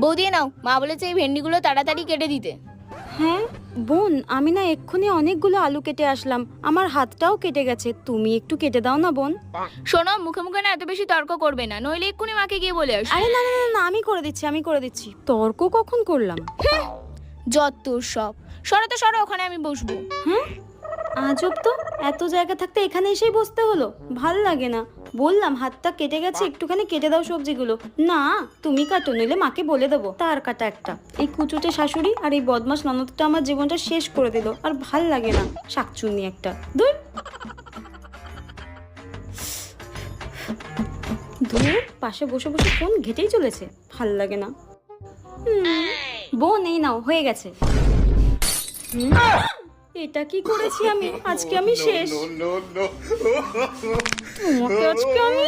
বউ দিয়ে নাও, মা বলেছে এই ভেন্ডিগুলো তাড়াতাড়ি কেটে দিতে। হ্যাঁ বোন, আমি না এক্ষুনি অনেকগুলো আলু কেটে আসলাম, আমার হাতটাও কেটে গেছে, তুমি একটু কেটে দাও না বোন। শোনো, মুখে মুখে না এত বেশি তর্ক করবে না, নইলে এক্ষুনি মাকে গিয়ে বলে আসো। আরে না না না না, আমি করে দিচ্ছি, আমি করে দিচ্ছি। তর্ক কখন করলাম? যত সব, সরো তো সরো, ওখানে আমি বসবো। হ্যাঁ, আজব তো, এত জায়গা থাকতে এখানে এসেই বসতে হলো, ভাল লাগে না। বললাম হাতটা কেটে গেছে, একটুখানি কেটে দাও সবজিগুলো। না, তুমি কাটো, নইলে মাকে বলে দেবো তার কাটা একটা। এই কুচুটে শাশুড়ি আর এই বদমাস ননদটা আমার জীবনটা শেষ করে দিল, আর ভাল লাগে না, শাকচুন্নি একটা। দূর দূর, পাশে বসে বসে ফোন ঘেটেই চলেছে, ভাল লাগে না। বোন এই নাও, হয়ে গেছে। এটা কি করেছি আমি? আজকে আমি শেষ। তোমাকে আজকে আমি